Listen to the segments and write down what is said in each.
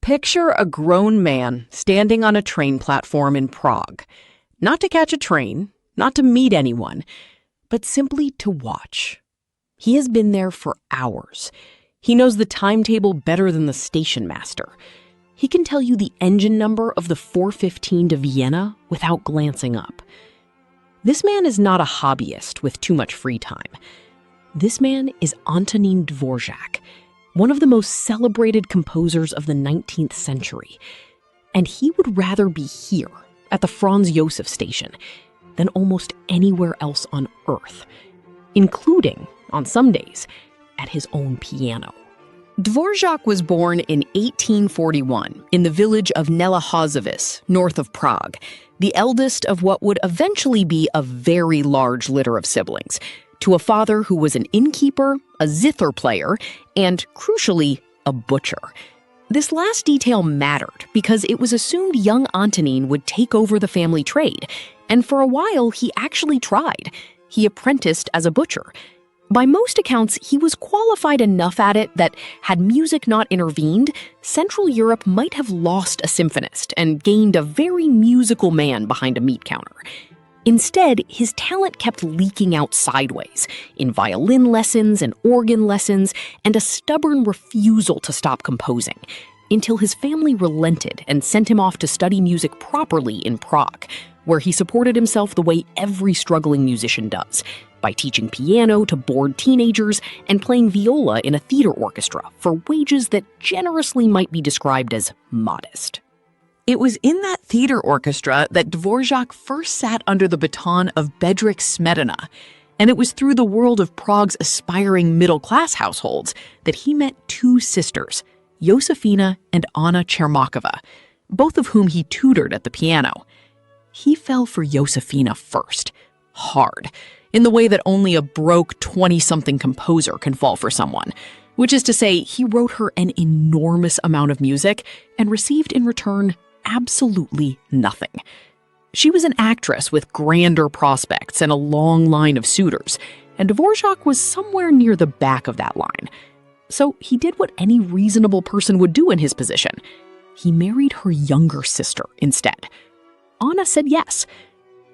Picture a grown man standing on a train platform in Prague. Not to catch a train, not to meet anyone, but simply to watch. He has been there for hours. He knows the timetable better than the station master. He can tell you the engine number of the 415 to Vienna without glancing up. This man is not a hobbyist with too much free time. This man is Antonín Dvořák, one of the most celebrated composers of the 19th century. And he would rather be here, at the Franz Josef station, than almost anywhere else on Earth, including, on some days, at his own piano. Dvořák was born in 1841 in the village of Nelehozovice, north of Prague, the eldest of what would eventually be a very large litter of siblings, to a father who was an innkeeper, a zither player, and, crucially, a butcher. This last detail mattered because it was assumed young Antonín would take over the family trade, and for a while he actually tried. He apprenticed as a butcher. By most accounts, he was qualified enough at it that, had music not intervened, Central Europe might have lost a symphonist and gained a very musical man behind a meat counter. Instead, his talent kept leaking out sideways, in violin lessons and organ lessons, and a stubborn refusal to stop composing, until his family relented and sent him off to study music properly in Prague, where he supported himself the way every struggling musician does, by teaching piano to bored teenagers and playing viola in a theater orchestra for wages that generously might be described as modest. It was in that theater orchestra that Dvořák first sat under the baton of Bedřich Smetana, and it was through the world of Prague's aspiring middle-class households that he met two sisters, Josefina and Anna Čermáková, both of whom he tutored at the piano. He fell for Josefina first, hard, in the way that only a broke 20-something composer can fall for someone, which is to say he wrote her an enormous amount of music and received in return absolutely nothing. She was an actress with grander prospects and a long line of suitors, and Dvořák was somewhere near the back of that line. So he did what any reasonable person would do in his position. He married her younger sister instead. Anna said yes.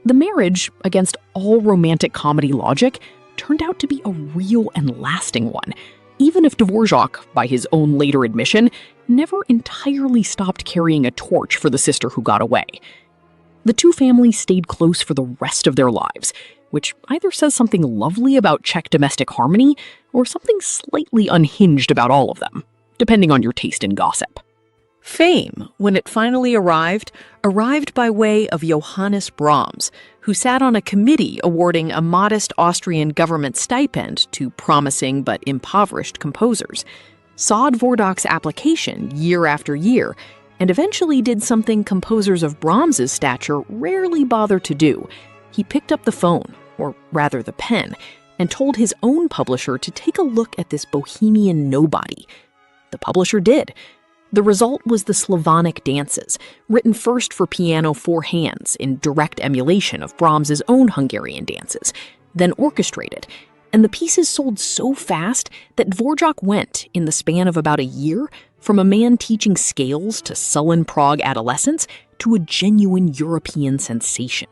The marriage, against all romantic comedy logic, turned out to be a real and lasting one, even if Dvořák, by his own later admission, never entirely stopped carrying a torch for the sister who got away. The two families stayed close for the rest of their lives, which either says something lovely about Czech domestic harmony or something slightly unhinged about all of them, depending on your taste in gossip. Fame, when it finally arrived by way of Johannes Brahms, who sat on a committee awarding a modest Austrian government stipend to promising but impoverished composers, saw Dvořák's application year after year, and eventually did something composers of Brahms's stature rarely bother to do. He picked up the phone, or rather the pen, and told his own publisher to take a look at this Bohemian nobody. The publisher did. The result was the Slavonic Dances, written first for piano four hands in direct emulation of Brahms's own Hungarian dances, then orchestrated, and the pieces sold so fast that Dvořák went, in the span of about a year, from a man teaching scales to sullen Prague adolescents to a genuine European sensation.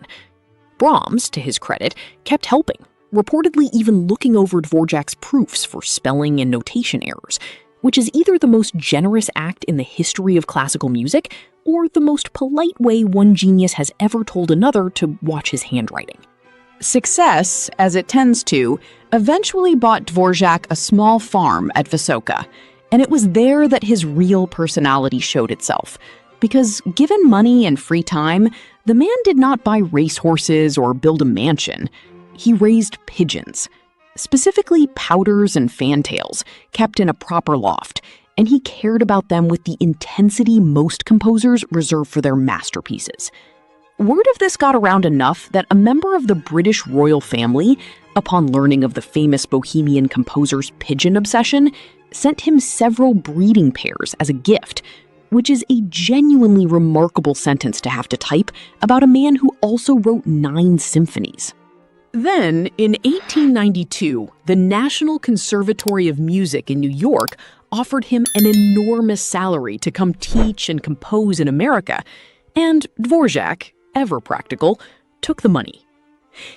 Brahms, to his credit, kept helping, reportedly even looking over Dvořák's proofs for spelling and notation errors, which is either the most generous act in the history of classical music or the most polite way one genius has ever told another to watch his handwriting. Success, as it tends to, eventually bought Dvořák a small farm at Vysoká, and it was there that his real personality showed itself, because given money and free time, the man did not buy racehorses or build a mansion. He raised pigeons. Specifically powders and fantails, kept in a proper loft, and he cared about them with the intensity most composers reserve for their masterpieces. Word of this got around enough that a member of the British royal family, upon learning of the famous Bohemian composer's pigeon obsession, sent him several breeding pairs as a gift, which is a genuinely remarkable sentence to have to type about a man who also wrote 9 symphonies. Then, in 1892, the National Conservatory of Music in New York offered him an enormous salary to come teach and compose in America, and Dvorak, ever practical, took the money.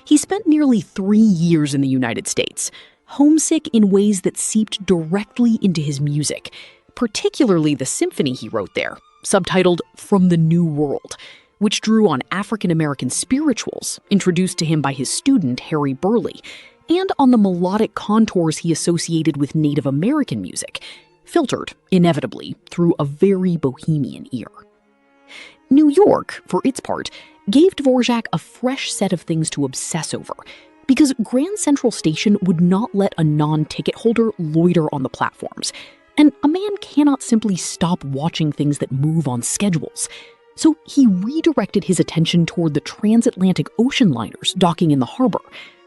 He spent nearly 3 years in the United States, homesick in ways that seeped directly into his music, particularly the symphony he wrote there, subtitled From the New World, which drew on African-American spirituals introduced to him by his student Harry Burleigh, and on the melodic contours he associated with Native American music, filtered, inevitably, through a very Bohemian ear. New York, for its part, gave Dvorak a fresh set of things to obsess over, because Grand Central Station would not let a non-ticket holder loiter on the platforms, and a man cannot simply stop watching things that move on schedules. So he redirected his attention toward the transatlantic ocean liners docking in the harbor,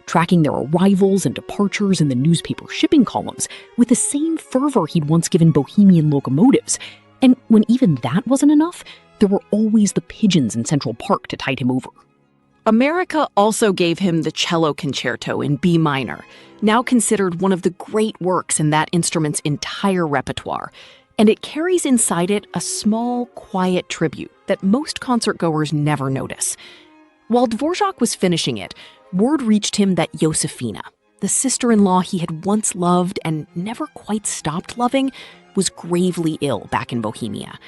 tracking their arrivals and departures in the newspaper shipping columns with the same fervor he'd once given Bohemian locomotives. And when even that wasn't enough, there were always the pigeons in Central Park to tide him over. America also gave him the Cello Concerto in B minor, now considered one of the great works in that instrument's entire repertoire, and it carries inside it a small, quiet tribute that most concertgoers never notice. While Dvorak was finishing it, word reached him that Josefina, the sister-in-law he had once loved and never quite stopped loving, was gravely ill back in Bohemia.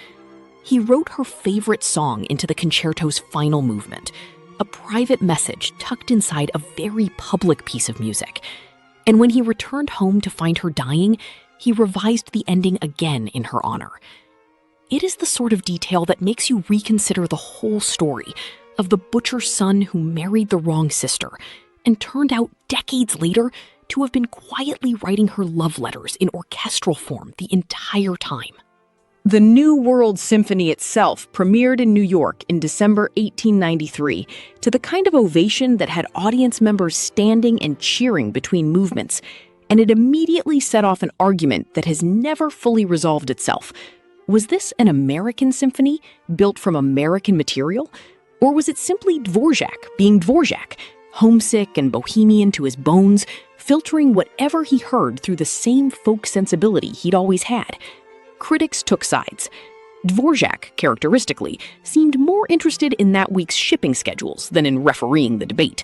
He wrote her favorite song into the concerto's final movement, a private message tucked inside a very public piece of music. And when he returned home to find her dying, he revised the ending again in her honor. It is the sort of detail that makes you reconsider the whole story of the butcher's son who married the wrong sister and turned out decades later to have been quietly writing her love letters in orchestral form the entire time. The New World Symphony itself premiered in New York in December 1893 to the kind of ovation that had audience members standing and cheering between movements, and it immediately set off an argument that has never fully resolved itself. Was this an American symphony built from American material? Or was it simply Dvorak being Dvorak, homesick and bohemian to his bones, filtering whatever he heard through the same folk sensibility he'd always had? Critics took sides. Dvorak, characteristically, seemed more interested in that week's shipping schedules than in refereeing the debate.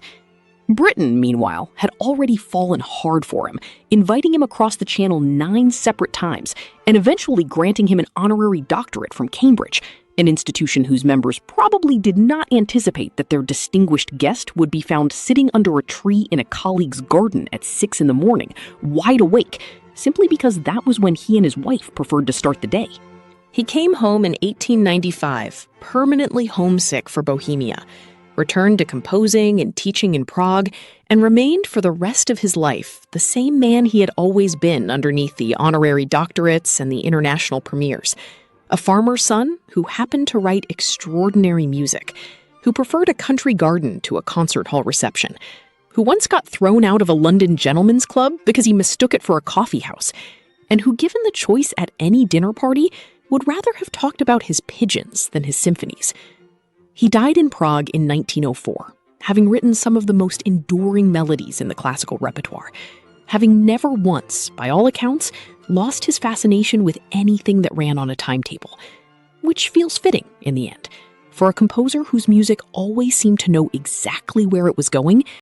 Britain, meanwhile, had already fallen hard for him, inviting him across the channel 9 separate times, and eventually granting him an honorary doctorate from Cambridge, an institution whose members probably did not anticipate that their distinguished guest would be found sitting under a tree in a colleague's garden at 6 in the morning, wide awake, simply because that was when he and his wife preferred to start the day. He came home in 1895, permanently homesick for Bohemia, returned to composing and teaching in Prague, and remained for the rest of his life the same man he had always been underneath the honorary doctorates and the international premieres. A farmer's son who happened to write extraordinary music, who preferred a country garden to a concert hall reception, who once got thrown out of a London gentleman's club because he mistook it for a coffee house, and who, given the choice at any dinner party, would rather have talked about his pigeons than his symphonies. He died in Prague in 1904, having written some of the most enduring melodies in the classical repertoire, having never once, by all accounts, lost his fascination with anything that ran on a timetable, which feels fitting in the end, for a composer whose music always seemed to know exactly where it was going